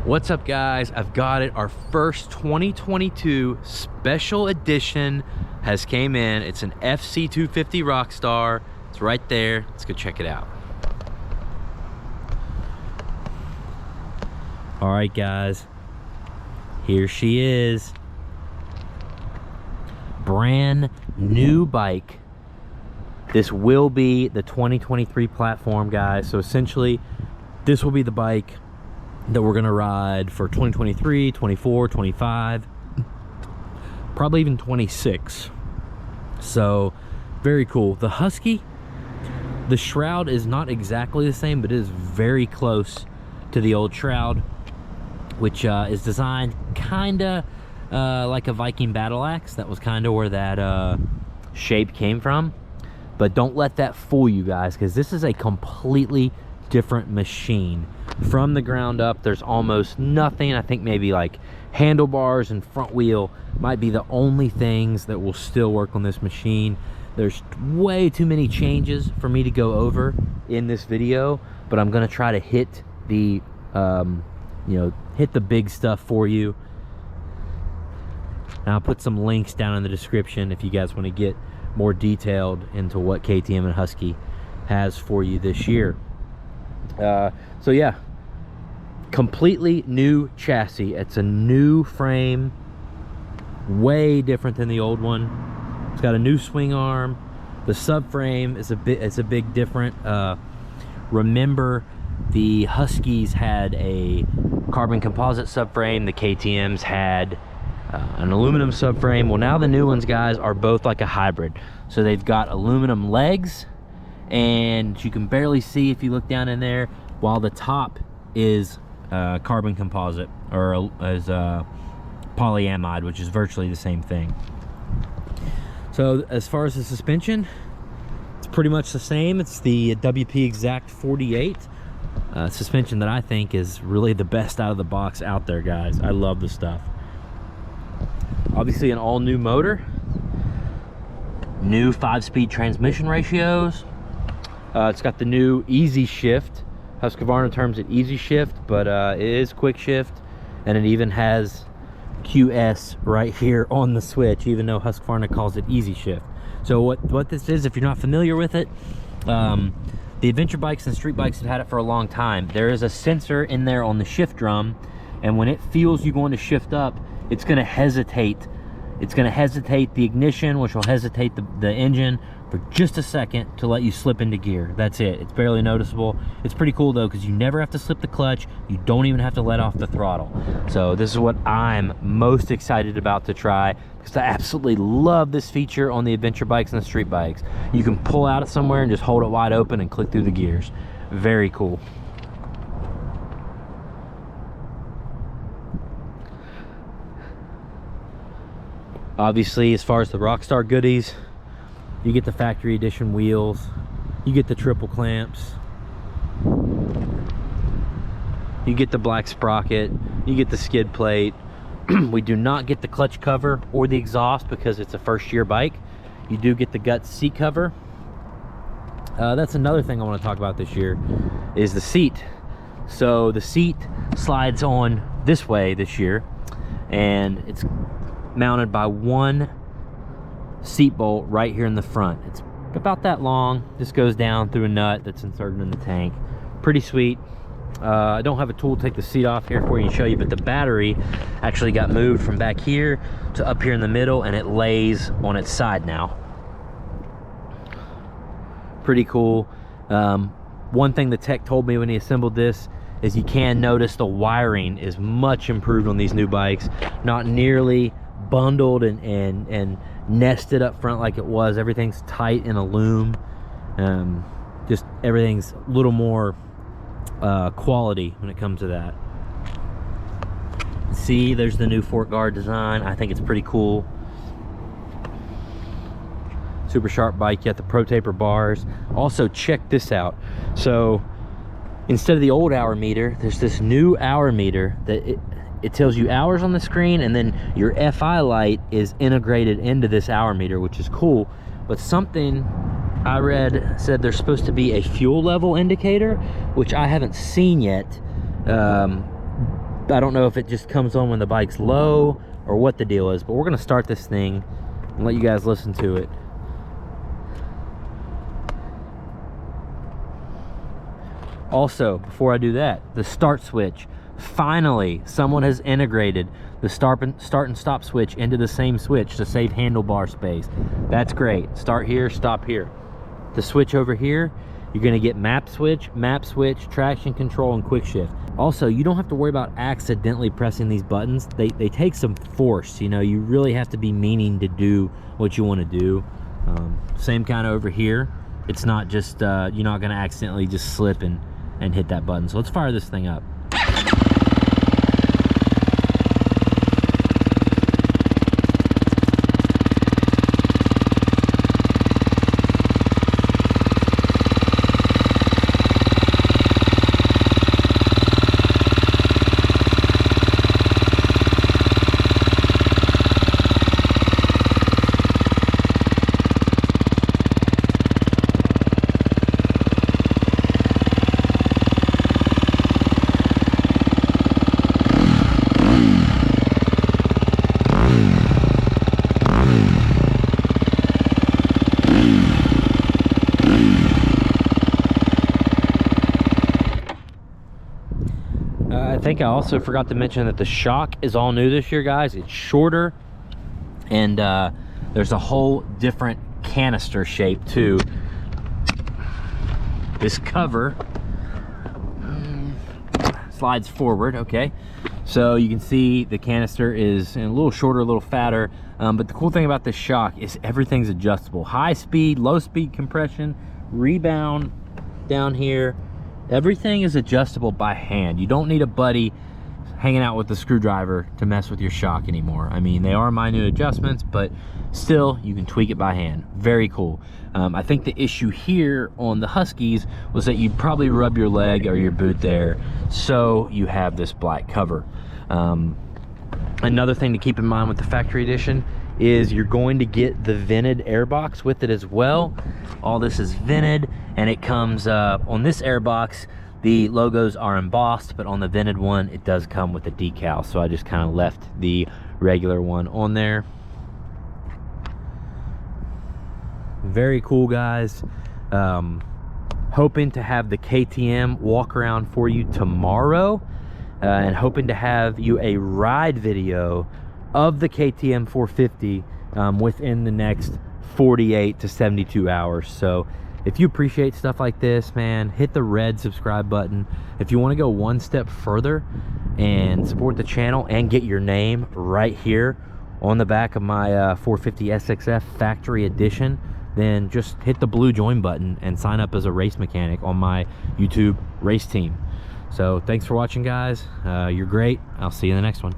What's up, guys? I've got it. Our first 2022 special edition has came in. It's an FC250 Rockstar. It's right there. Let's go check it out. All right, guys, here she is. Brand new bike. This will be the 2023 platform, guys. So essentially, this will be the bike that we're gonna ride for 2023, 24, 25, probably even 26. So very cool. The Husky, the shroud is not exactly the same, but it is very close to the old shroud, which is designed kinda like a Viking battle axe. That was kind of where that shape came from. But don't let that fool you guys, because this is a completely different machine from the ground up. There's almost nothing. I think maybe like handlebars and front wheel might be the only things that will still work on this machine. There's way too many changes for me to go over in this video, but I'm gonna try to hit the hit the big stuff for you. And I'll put some links down in the description if you guys want to get more detailed into what KTM and Husky has for you this year. So yeah, completely new chassis. It's a new frame, way different than the old one. It's got a new swing arm. The subframe is a big different. Remember, the Huskies had a carbon composite subframe. The KTMs had an aluminum subframe. Well, now the new ones, guys, are both like a hybrid. So they've got aluminum legs, and you can barely see if you look down in there, while the top is carbon composite, or as polyamide, which is virtually the same thing. So as far as the suspension, it's pretty much the same. It's the WP Exact 48 suspension that I think is really the best out of the box out there, guys. I love the stuff. Obviously an all new motor, new 5-speed transmission ratios. It's got the new easy shift. Husqvarna terms it easy shift, but it is quick shift, and it even has QS right here on the switch, even though Husqvarna calls it easy shift. So what this is, if you're not familiar with it, the adventure bikes and street bikes have had it for a long time. There is a sensor in there on the shift drum, and when it feels you going to shift up, it's going to hesitate. It's going to hesitate the ignition, which will hesitate the engine for just a second to let you slip into gear. That's it. It's barely noticeable. It's pretty cool though, because you never have to slip the clutch. You don't even have to let off the throttle. So this is what I'm most excited about to try, because I absolutely love this feature on the adventure bikes and the street bikes. You can pull out of somewhere and just hold it wide open and click through the gears. Very cool. Obviously, as far as the Rockstar goodies, you get the factory edition wheels, you get the triple clamps, you get the black sprocket, you get the skid plate. We do not get the clutch cover or the exhaust because it's a first-year bike. You do get the Guts seat cover. That's another thing I want to talk about this year, is the seat. So the seat slides on this way this year, and it's mounted by one seat bolt right here in the front. It's about that long. Just goes down through a nut that's inserted in the tank. Pretty sweet. I don't have a tool to take the seat off here for you and show you, but the battery actually got moved from back here to up here in the middle, and it lays on its side now. Pretty cool. One thing the tech told me when he assembled this is you can notice the wiring is much improved on these new bikes. Not nearly bundled and nested up front like it was. Everything's tight in a loom. Just everything's a little more quality when it comes to that. See, there's the new fork guard design. I think it's pretty cool. Super sharp bike. You got the Pro Taper bars. Also, check this out. So instead of the old hour meter, there's this new hour meter that it tells you hours on the screen, and then your FI light is integrated into this hour meter, which is cool. But something I read said there's supposed to be a fuel level indicator, which I haven't seen yet. I don't know if it just comes on when the bike's low or what the deal is, but we're gonna start this thing and let you guys listen to it. Also, before I do that, the start switch. Finally, someone has integrated the start and stop switch into the same switch to save handlebar space. That's great. Start here, stop here. The switch over here, you're gonna get map switch, traction control, and quick shift. Also, you don't have to worry about accidentally pressing these buttons. They take some force, you know. You really have to be meaning to do what you want to do. Same kind of over here. It's not just, you're not gonna accidentally just slip and hit that button. So let's fire this thing up. I think I also forgot to mention that the shock is all new this year, guys. It's shorter, and there's a whole different canister shape too. This cover slides forward, okay? So you can see the canister is a little shorter, a little fatter, but the cool thing about this shock is everything's adjustable. High speed, low speed compression, rebound down here. Everything is adjustable by hand. You don't need a buddy hanging out with the screwdriver to mess with your shock anymore. I mean, they are minute adjustments, but still, you can tweak it by hand. Very cool. I think the issue here on the Huskies was that you'd probably rub your leg or your boot there, so you have this black cover. Another thing to keep in mind with the factory edition is you're going to get the vented airbox with it as well. All this is vented, and it comes on this airbox, the logos are embossed, but on the vented one it does come with a decal, so I just kind of left the regular one on there. Very cool, guys. Hoping to have the KTM walk around for you tomorrow, and hoping to have you a ride video of the KTM 450 within the next 48 to 72 hours. So if you appreciate stuff like this, man, hit the red subscribe button. If you want to go one step further and support the channel and get your name right here on the back of my 450 SXF factory edition, then just hit the blue join button and sign up as a race mechanic on my YouTube race team. So thanks for watching, guys. You're great. I'll see you in the next one.